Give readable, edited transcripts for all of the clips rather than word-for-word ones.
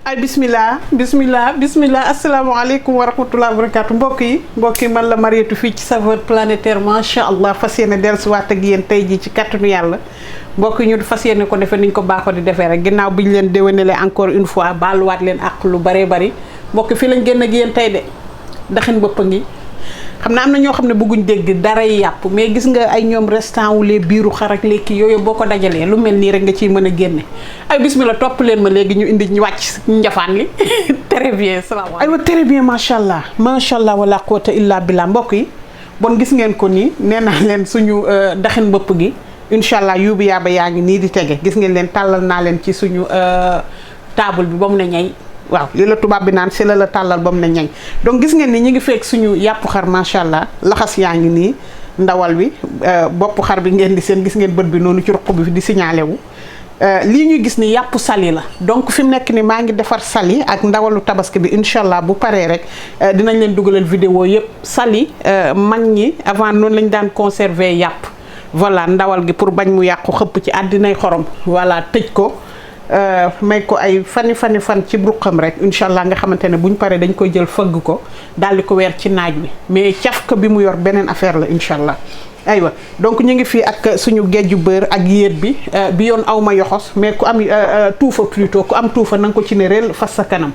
ay bismillah asalaamaaleykum wa rahmatulah wa barakaatu mbokk yi man la Marietou fii ci Saveurs Planétaires macha allah fas yéene dellusiwaat ak yéen tey jii ci kattanu yàlla mbokk yi ñu fas yéene ko defee ni ñu ko baaxoo di defee rek ginnaaw bi ñu leen déwénalee encore une fois baaluwaat leen ak lu bëree bëri mbokk fii lañ génn ak yéen tey de daxin bëpp ngi xam na am na ñoo xam ne bëgguñ dégg daray yàpp mais gis nga ay ñoom restant wulee biiru xar ak lekki yooyu boo ko dajalee lu mel nii rek nga ciy mën a génne ay bismillah topp leen ma léegi ñu indi ñu wàcc njafaan li très bien salaamaaleykum aywa très bien macha allah wala quwwata illa billah mbokk yi bon gis ngeen ko nii nee naa leen suñu daxin bëpp gi incha allah yuubu yaaba yaa ngi nii di tege gis ngeen leen tàllal naa leen ci suñu table bi ba mu ne ñay waaw li la tubaab bi naan si la tàllal ba mu ne ñañ donc gis ngeen ni ñu ngi fekk suñu yàpp xar macha allah laxas yaa ngi nii ndawal bi bopp xar bi ngeen di seen gis ngeen bët bi noonu ci ruq bi di signalé wu lii ñuy gis ni yàpp sali la donc fi mu nekk ni maa ngi defar sali ak ndawalu tabaski bi incha allah bu paree rek dinañ leen dugalal vidéo yëpp sali mag ñi avant noonu lañ daan conserver yàpp voilà ndawal gi pour bañ mu yàqu xëpp ci àddinay xorom voilà tëj ko may ko ay fan ci ruqam rek incha allah nga xamante ne buñ paree dañ koy jël fëgg ko daal di ko weer ci naaj bi mais cafka bi mu yor beneen affaire la incha allah aywa donc ñu ngi fii ak suñu géeju beurre ak yéet bi yoon aw ma yoxos mais ku am tuufa plutôt ku am tuufa na nga ko ci ne réel fas sa kanam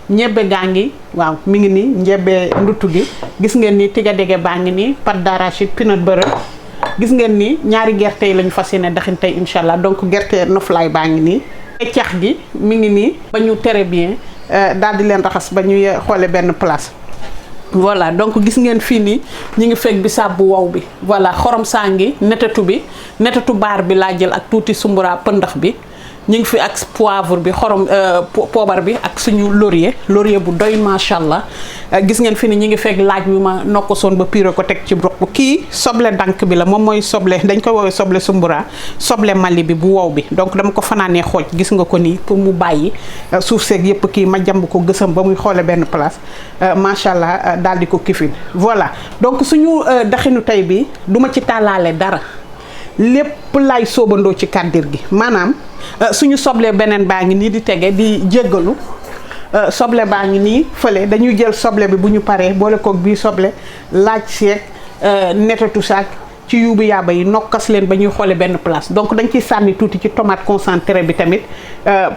ñebbe gaa ngi waaw mi ngi nii ñebbe nduttu gi gis ngeen ni tiga dege baa ngi nii pâte d'arachide peanut butter gis ngeen ni ñaari gerte yi lañu fas yéene daxin tey incha allah donc gerte noflaay baa ngi nii cax gi mi ngi nii ba ñu très bien daal di leen raxas ba ñuy xoole benn place voilà donc gis ngeen fii nii ñu ngi fekk bisaab bu wow bi voilà xorom saa ngi netatu baar bi laa jël ak tuuti sumbura pëndax bi ñu ngi fi ak poivre bi xorom poobar bi ak suñu laurier bu doy macha allah gis ngeen fi ni ñu ngi fekk laaj bi ma nokkosoon ba pire ko teg ci broq kii soble dank bi la moom mooy soble dañ koy woowee soble sumbura soble mali bi bu wow bi donc dama ko fanaanee xooj gis nga ko nii pour mu bàyyi suuf seeg yëpp kii ma jàmb ko gësam ba muy xoole benn place macha allah daal di ko kifin voilà donc suñu daxinu tey bi duma ci tàllaale dara lépp laay soobandoo ci kàddir gi maanaam suñu soble beneen baa ngi nii di tege di jéggalu soble baa ngi nii fële dañuy jël soble bi bu ñu paree boole koog bii soble laaj seeg netatu saak ci yuubu yaaba yi nokkas leen ba ñuy xoole benn place donc dañ ciy sànni tuuti ci tomate concentré bi tamit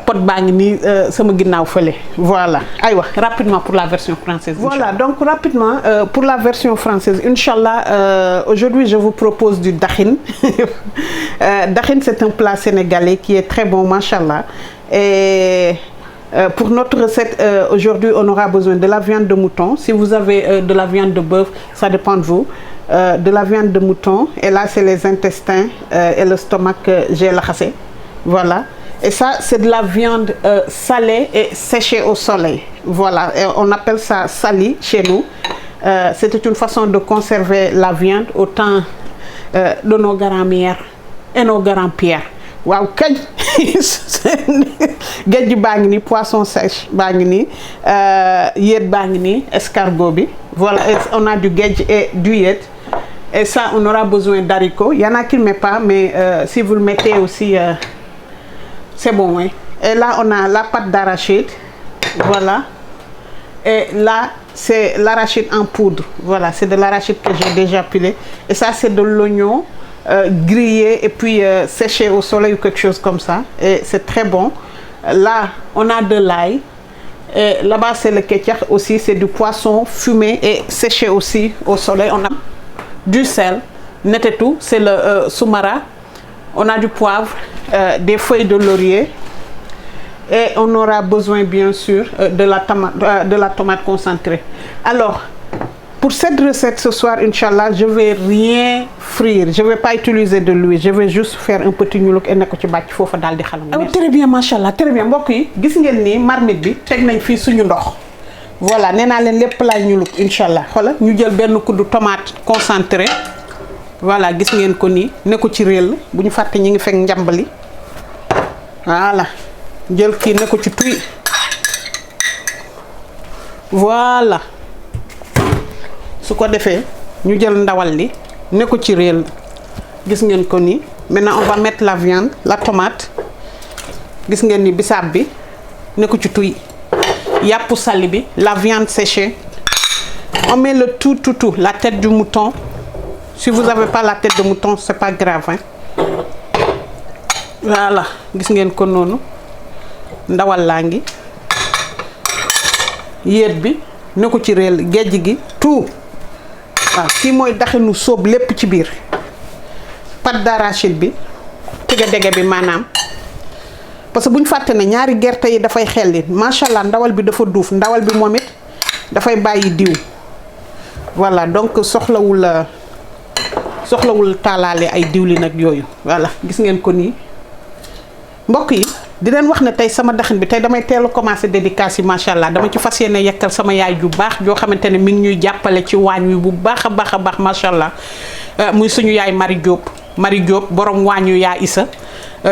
pot baa ngi nii sama ginnaaw fële voilà aywa rapidement pour la version française voilà donc rapidement pour la version française inchallah aujourd'hui je vous propose du daxin daxin c'est un plat sénégalais qui est très bon machallah et pour notre recette aujourd'hui on aura besoin de la viande de mouton si vous avez de la viande de bœuf ça dépend de vous de la viande de mouton et là c'est les intestins et le stomac que j'ai laxasé voilà et ça c'est de la viande salée et séchée au soleil voilà et on appelle ça sali chez nous c'était une façon de conserver la viande au temps de nos grands-mères et nos grands-pères waaw kañ géej baa ngi nii poisson sèche baa ngi nii yéet baa ngi nii escargot bi voilà on a du géej et du yéet et ça on aura besoin d'haricots il y en a qui ne mettent pas mais si vous le mettez aussi c'est bon oui et là on a la pâte d'arachide voilà et là c'est l'arachide en poudre voilà c'est de l'arachide que j'ai déjà pilé et ça c'est de l'oignon grillé et puis séché au soleil ou quelque chose comme ça et c'est très bon là on a de l'ail et là-bas c'est le ketchup aussi c'est du poisson fumé et séché aussi au soleil on a du sel netetu c'est le soumara on a du poivre des feuilles de laurier et on aura besoin bien sûr de la tomate concentrée alors pour cette recette ce soir inchallah je vais rien frire je vais pas utiliser de l'huile je vais juste faire un petit ñuluk et ne ko ci bàcc foofa daal di xalam très bien machallah très bien mbokk yi gis ngeen ni marmite bi teg nañ fii suñu ndox voilà nee naa leen lépp laay ñuluk inchallah xoolal ñu jël benn kuddu tomate concentré voilà gis ngeen ko nii ne ko ci réel bu ñu fàtte ñi ngi fekk njambali voilà jël kii ne ko ci tuy voilà su ko defee ñu jël ndawal li ne ko ci réel gis ngeen ko nii maintenant on va mettre la viande la tomate gis ngeen ni bisaab bi ne ko ci tuy yàpp sali bi, la viande séchée. On met le tout, la tête du mouton. Si vous n'avez pas la tête de mouton, c'est pas grave. Hein? Voilà, gis ngeen ko noonu. Ndawal laa ngi. Yéet bi ne ko ci réel géej gi tout. waaw kii mooy daxinu sóob lépp ci biir. Pâte d'arachide bi. Tega dege bi maanaam. Parce que bu ñu fàtte ne ñaari gerte yi dafay xelli macha allah ndawal bi dafa duuf ndawal bi moom it dafay bàyyi diw. Voilà donc soxlawul taalaale ay diwlin ak yooyu voilà gis ngeen ko nii mbokk yi di leen wax ne tey sama daxin bi tey damay teel a commencé dédicace yi macha allah dama ci fas yéene yekkal sama yaay ju baax joo xamante ne mi ngi ñuy jàppale ci waañ wi bu baax a baax macha allah muy suñu yaay Marie Diop borom waañu yaa Isa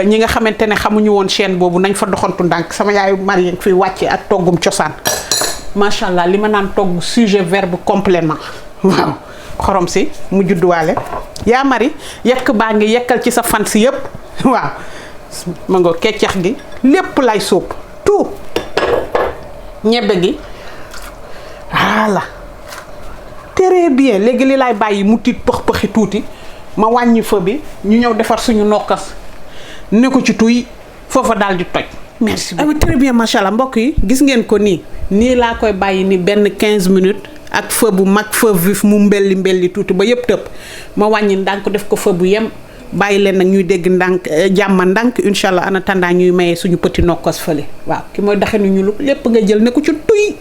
ñi nga xamante ne xamuñu woon chaîne boobu nañ fa doxantu ndànk sama yaayu Marie ngi fiy wàcce ak toggum cosaan macha allah li ma naan togg sujet verbe complément waaw xorom si mu judduwaale yaa Marie yekk baa ngi yekkal ci sa fan si yëpp waaw ma nga keccax gi lépp lay sóob tout ñebbe gi voilà très bien léegi li laay bàyyi mu tiit pëx-pëxi tuuti ma wàññi fa bi ñu ñëw defar suñu nokkas ne ko ci tuy foofa daal di toj merci beaucoup très bien macha allah mbokk yi gis ngeen ko nii laa koy bàyyi ni benn 15 minutes ak feu bu mag feu vif mu mbelli tuuti ba yëpp tëb ma wàññi ndànk def ko feu bu yem bàyyi leen nag ñuy dégg ndànk jàmma ndànk incha allah en attendant ñuy mayee suñu petit nokkos fële waaw ki mooy daxinu ñulu lépp nga jël ne ko ci tuy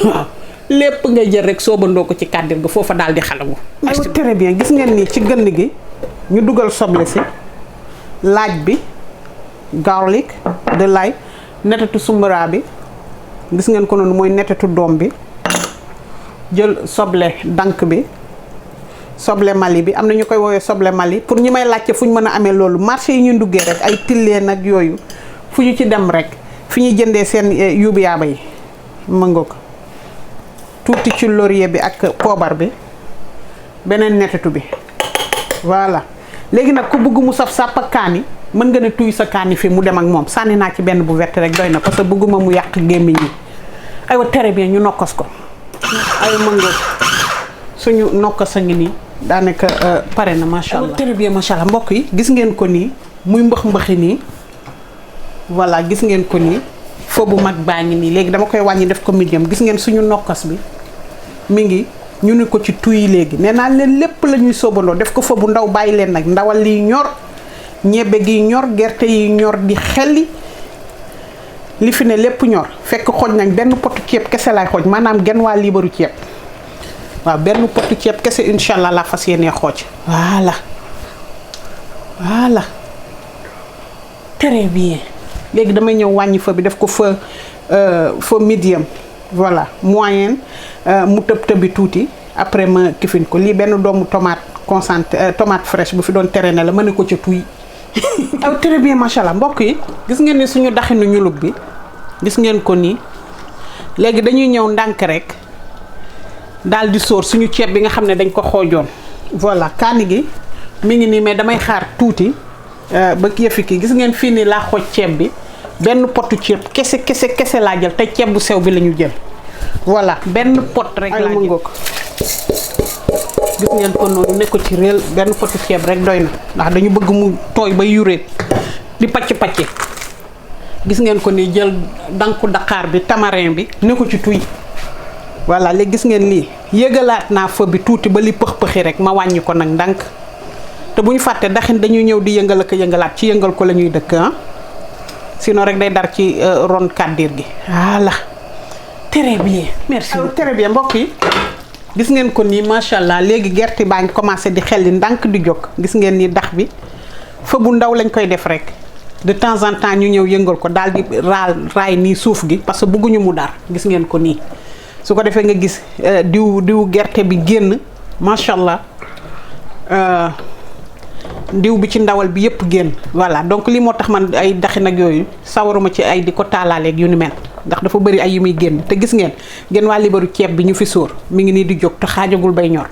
waaw lépp nga jël rek soobandoo ko ci kàddir ga foofa daal di xalawu merci très bien gis ngeen ni ci gënn gi ñu dugal soble si laaj bi garlic de l'ail netetu sumbara bi gis ngeen ko noonu mooy netetu doom bi jël soble dank bi soble Mali bi am na ñu koy woowee soble Mali pour ñi may laajte fu ñu mën a amee loolu marché yi ñu duggee rek ay tilleen ak yooyu fu ñu ci dem rek fi ñuy jëndee seen yuubu yaaba yi mëngo ko tuuti ci laurier bi ak poobar bi beneen netetu bi voilà léegi nag ku bëgg mu saf sàpp ak kaani mën nga ne tuy sa kaani fi mu dem ak moom sànni naa ci benn bu verte rek doy na parce que bëgguma mu yàq gémmiñ yi aywa très bien ñu nokkos ko ay mëngo suñu nokkos a ngi nii daanaka pare na macha allah très bien macha allah mbokk yi gis ngeen ko nii muy mbëx-mbëxi nii voilà gis ngeen ko nii foo bu mag baa ngi nii léegi dama koy wàññi def ko medium gis ngeen suñu nokkos bi mi ngi ñu ni ko ci tuy léegi nee naa leen lépp la ñuy soobandoo def ko fa bu ndaw bàyyi leen nag ndawal liy ñor ñebbe gi ñor gerte yi ñor di xelli li fi ne lépp ñor fekk xooj nañ benn potu ceeb kese lay xooj maanaam genn waa liibaru ceeb waaw benn potu ceeb kese incha allah la fas yéenee xooj voilà très bien léegi damay ñëw wàññi fa bi def ko fa medium voilà moyenne mu tëbi tuuti après ma kifin ko lii benn doomu tomate concentré tomate fraîche bu fi doon tere ne la ma ne ko ca tuy aw très bien macha allah mbokk yi gis ngeen ni suñu daxinu ñulub bi gis ngeen ko nii léegi dañuy ñëw ndànk rek daal di sóor suñu ceeb bi nga xam ne dañ ko xoojoon voilà kaani gi mi ngi nii mais damay xaar tuuti ba yëfi ki gis ngeen fii nii laa xooj ceeb bi benn potu ceeb kese laa jël te ceeb bu sew bi la ñu jël voilà benn pot rek laa jël gis ngeen ko noonu ne ko ci réel benn potu ceeb rek doy na ndax dañu bëgg mu tooy ba yuréet di pacc gis ngeen ko ni jël danku Dakar bi tamarin bi ne ko ci tuy voilà léegi gis ngeen lii yëgalaat naa fa bi tuuti ba li pëx-pëxi rek ma wàññi ko nag ndànk te bu ñu fàtte daxin dañuy ñëw di yëngal ak yëngalaat ci yëngal ko la ñuy dëkk sinon rek day dar ci ron kàddir gi voilà très bien merci très bien mbokk yi gis ngeen ko nii macha allah léegi gerte baa ngi commencé di xelli ndànk di jóg gis ngeen ni dax bi fa bu ndaw lañ koy def rek de temps en temps ñu ñëw yëngal ko daal di raay nii suuf gi parce que bëgguñu mu dar gis ngeen ko nii su ko defee nga gis diw gerte bi génn macha allah diw bi ci ndawal bi yëpp génn voilà donc lii moo tax man ay daxin ak yooyu sawaruma ci ay di ko taalaaleeg yu ni mel ndax dafa bëri ay yu muy génn te gis ngeen genn waa libaru ceeb bi ñu fi sóor mi ngi nii di jóg te xaajagul bay ñor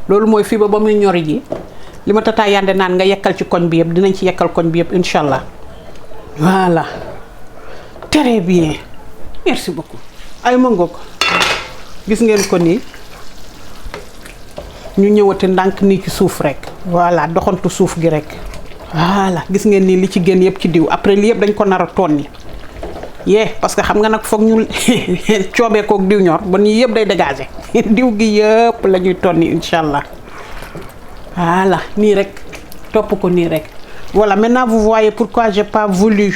loolu mooy fii ba muy ñori ji li ma tataa yande naan nga yekkal ci koñ bi yëpp dinañ ci yekkal koñ bi yëpp incha allah voilà très bien merci beaucoup ay mangoog gis ngeen ko nii ñu ñëwati ndànk nii ci suuf rek voilà doxantu suuf gi rek voilà gis ngeen nii li ci génn yëpp ci diw après li yëpp dañ ko nar a tonni parce que xam nga nag foog ñu coobee koog diw ñor ba nii yëpp day dégager diw gi yëpp la ñuy tonni incha allah voilà nii rek topp ko nii rek voilà maintenant vous voyez pourquoi j'ai pas voulu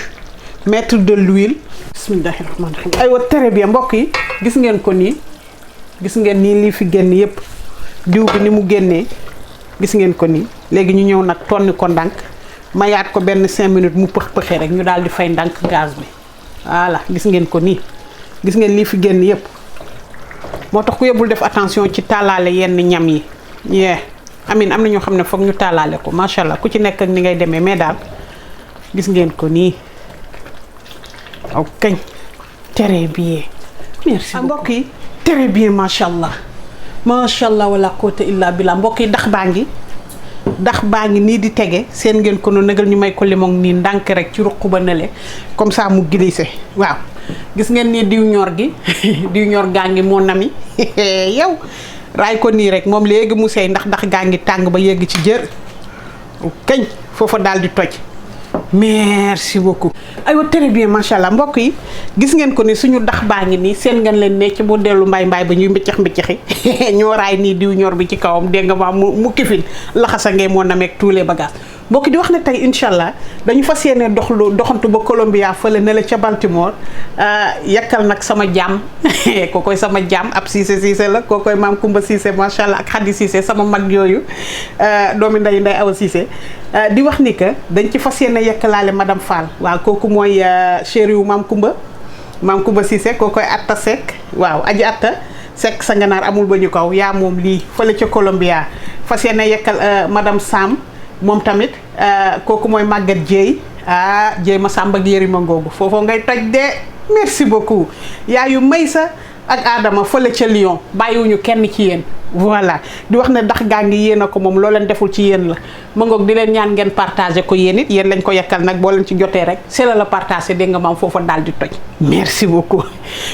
mettre de l'huile. bismillahir rahmanir rahim. aywa très bien mbokk yi gis ngeen ko nii gis ngeen nii lii fi génn yëpp diw bi ni mu génnee gis ngeen ko nii léegi ñu ñëw nag tonni ko ndànk mayaat ko benn 5 minutes mu pëx-pëxee rek ñu daal di fay ndànk gaz bi voilà gis ngeen ko nii gis ngeen lii fi génn yëpp moo tax ku yebul def attention ci taalaale yenn ñam yi amin am na ñoo xam ne foog ñu taalaale ko macha allah ku ci nekk ak ni ngay demee mais daal gis ngeen ko nii aw kañ très bien merci beaucoup mbokk yi très bien macha allah wala quwwata illa billah mbokk yi dax baa ngi nii di tege seen ngeen ko noonu nagal ñu may ko limon nii ndànk rek ci ruq ba nële comme ça mu glissé waaw gis ngeen nii diw ñor gi diw ñor gaa ngi moo nami yow raay ko nii rek moom léegi mu seey ndax gaa ngi tàng ba yegg ci jër kañ foofa daal di toj merci beaucoup. aywa très bien macha allah mbokk yi gis ngeen ko ni suñu dax baa ngi nii seen ngeen leen ne ci bu dellu mbaay ba ñuy mbiccaxi ñoo raay nii diw ñor bi ci kawam dégg nga ma mu kifin laxasa ngay moo nameeg tous les bagages mbokk yi di wax ne tey incha allah dañu fas yéene doxantu ba Colombia fële ne la ca Baltimore yakkal nag sama jaam kookoy sama jaam ab Cissé la kookoy maam Kumba Cissé macha allah ak Khady Cissé sama mag yooyu doomi nday Awa Cissé di wax ni que dañ ci fas yéene yakkalaale madame Fall waaw kooku mooy chéri wu maam Kumba Cissé kookoy Atta Seck waaw aji Atta Seck sa nganaar amul ba ñu kaw yaa moom lii fële ca Colombia fas yéene yakkal madame Sam moom tamit kooku mooy Maguette Dieye ma sàmba ak yëri ma ngoogu foofu ngay toj de merci beaucoup yaayu Maysa ak Adama fële ca Lyon bàyyiwuñu kenn ci yéen voilà di wax ne ndax gaa ngi yéen a ko moom loo leen deful ci yéen la ma ngoog di leen ñaan ngeen partagé ko yéen it yéen lañ ko yekkal nag boo leen ci jotee rek c'est la partagé dégg nga maam foofa daal di toj merci beaucoup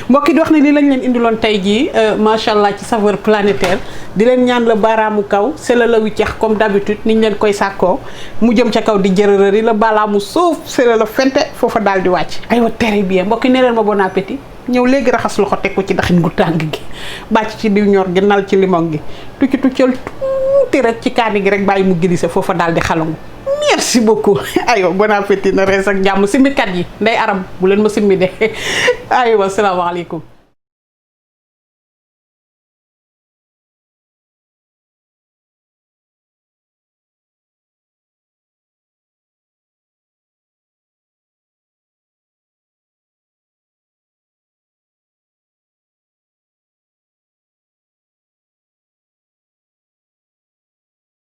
mbokki di wax ne lii lañ leen indiloon tey jii macha allah ci saveur planétaire di leen ñaan la baaraamu kaw c'est la wicceex comme d'habitude niñ leen koy sàkkoo mu jëm ca kaw di jërërëri la balaamu suuf c'est la fente foofa daal di wàcc aywa très bien mbokki ne leen ma bon appétit ñëw léegi raxas loxo teg ko ci daxin gu tàng gi bàcc ci diw ñor gi nal ci limon gi tuccal tuuti rek ci kaani gi rek bàyyi mu glissé foofa daal di xalangu merci beaucoup aywa bon appétit na rees ak jàmm simmikat yi nday aram bu leen ma simmi de aywa salaamaaleykum